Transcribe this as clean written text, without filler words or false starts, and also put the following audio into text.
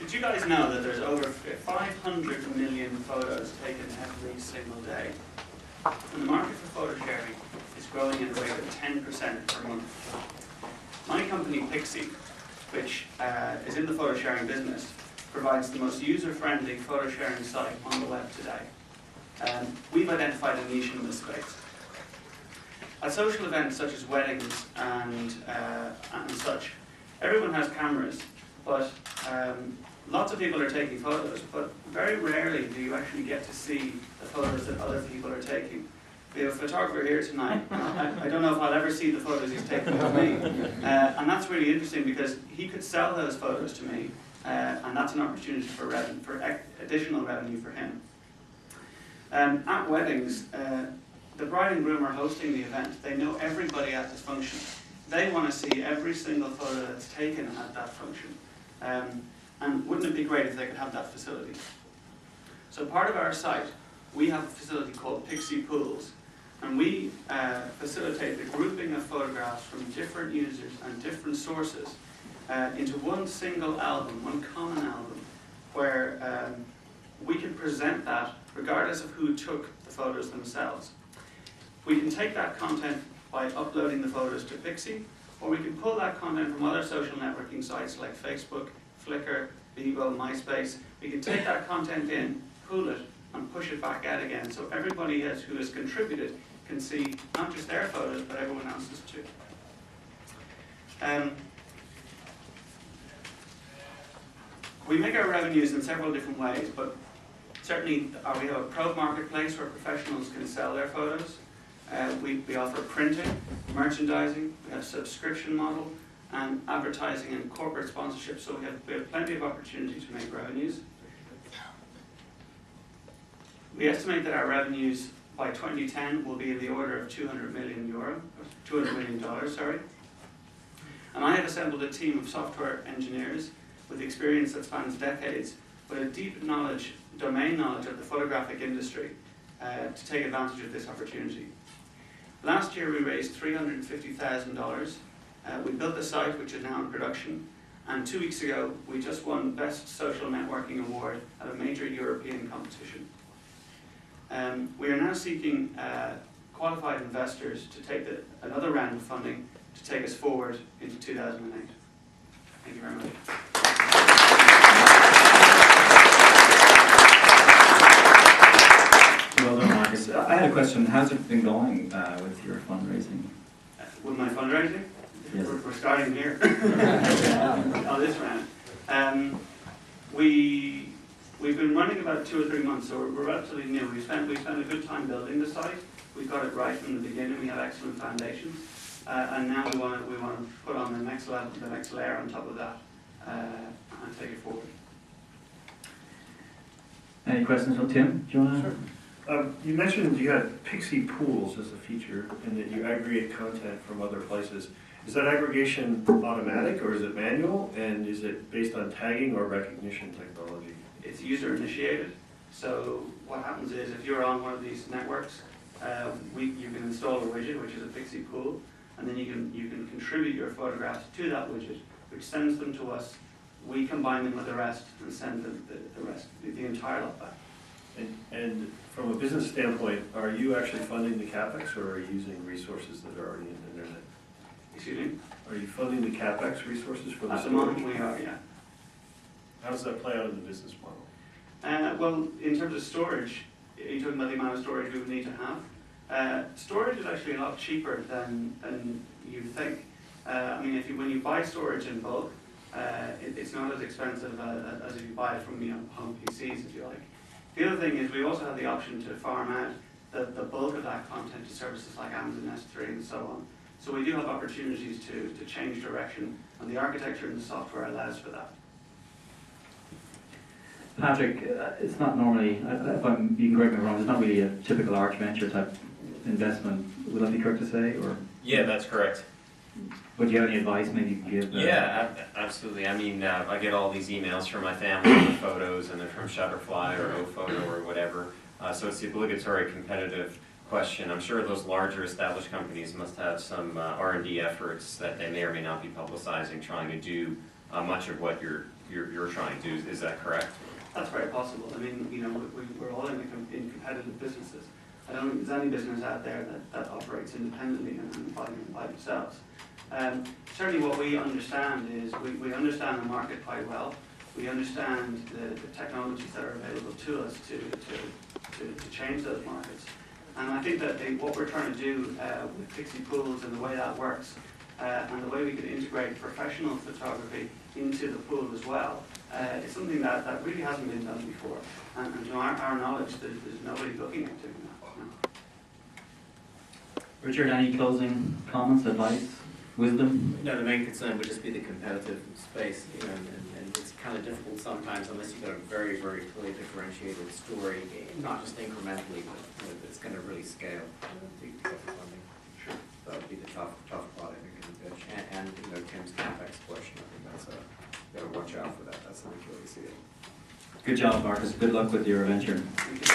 Did you guys know that there's over 500 million photos taken every single day? And the market for photo sharing is growing at a rate of 10% per month. My company, Pixie, which is in the photo sharing business, provides the most user-friendly photo sharing site on the web today. We've identified a niche in this space. At social events such as weddings and such, everyone has cameras, but lots of people are taking photos, but very rarely do you actually get to see the photos that other people are taking. We have a photographer here tonight. I don't know if I'll ever see the photos he's taken of me. And that's really interesting because he could sell those photos to me, and that's an opportunity for additional revenue for him. At weddings, the bride and groom are hosting the event. They know everybody at this function. They want to see every single photo that's taken at that function. And wouldn't it be great if they could have that facility? So part of our site, we have a facility called Pixie Pools, and we facilitate the grouping of photographs from different users and different sources into one single album, one common album, where we can present that regardless of who took the photos themselves. We can take that content by uploading the photos to Pixie, or we can pull that content from other social networking sites like Facebook, Flickr, Bebo, MySpace. We can take that content in, pool it, and push it back out again, so everybody who has contributed can see not just their photos, but everyone else's too. We make our revenues in several different ways, but certainly we have a pro marketplace where professionals can sell their photos. We offer printing, merchandising, we have a subscription model, and advertising and corporate sponsorship, so we have plenty of opportunity to make revenues. We estimate that our revenues by 2010 will be in the order of $200 million, sorry. And I have assembled a team of software engineers with experience that spans decades, with a deep knowledge, domain knowledge of the photographic industry to take advantage of this opportunity. Last year we raised $350,000. We built the site, which is now in production, and 2 weeks ago we just won Best Social Networking Award at a major European competition. We are now seeking qualified investors to take another round of funding to take us forward into 2008. Thank you very much. Well done, Marcus. I had a question. How's it been going with your fundraising? With my fundraising? Yes. We're starting here on this round. We've been running about 2 or 3 months, so we're relatively new. We spent a good time building the site. We got it right from the beginning. We have excellent foundations, and now we want to put on the next level, the next layer on top of that, and take it forward. Any questions from Tim? Do you want to? Sure. You mentioned you had Pixie Pools as a feature, and that you aggregate content from other places. Is that aggregation automatic or is it manual? And is it based on tagging or recognition technology? It's user initiated. So what happens is if you're on one of these networks, you can install a widget, which is a Pixie Pool, and then you can contribute your photographs to that widget, which sends them to us. We combine them with the rest and send the rest, the entire lot back. And from a business standpoint, are you actually funding the CapEx or are you using resources that are already in the internet? Excuse me? Are you funding the CapEx resources for the At the storage? moment we are, yeah. How does that play out in the business model? Well, in terms of storage, are you talking about the amount of storage we would need to have? Storage is actually a lot cheaper than you think. I mean, when you buy storage in bulk, it's not as expensive as if you buy it from home PCs, if you like. The other thing is we also have the option to farm out the bulk of that content to services like Amazon S3 and so on. So we do have opportunities to change direction, and the architecture and the software allows for that. Patrick, it's not normally, you can correct me wrong, it's not really a typical arch venture type investment. Would that be correct to say? Or? Yeah, that's correct. Would you have any advice maybe you could give? Yeah, absolutely. I mean, I get all these emails from my family with photos, and they're from Shutterfly or OPhoto or whatever. So it's the obligatory competitive question. I'm sure those larger established companies must have some R&D efforts that they may or may not be publicizing, trying to do much of what you're you're trying to, is that correct? That's very possible. I mean, you know, we're all in competitive businesses. I don't think there's any business out there that operates independently and by themselves. Certainly what we understand is we understand the market quite well. We understand the technologies that are available to us to change those markets. And I think that what we're trying to do with Pixie Pools and the way that works, and the way we could integrate professional photography into the pool as well, is something that really hasn't been done before. And to our knowledge, there's nobody looking at doing that. No. Richard, any closing comments, advice, wisdom? No, the main concern would just be the competitive space, you know, and it's kind of difficult sometimes unless you've got a very, very clearly differentiated story, not just incrementally, but you know, it's going to really scale. Sure. That would be the tough part, I think, in the pitch. And you know, Tim's CapEx question, I think that's got to watch out for that. That's how we clearly see it. Good job, Marcus. Good luck with your venture. Thank you.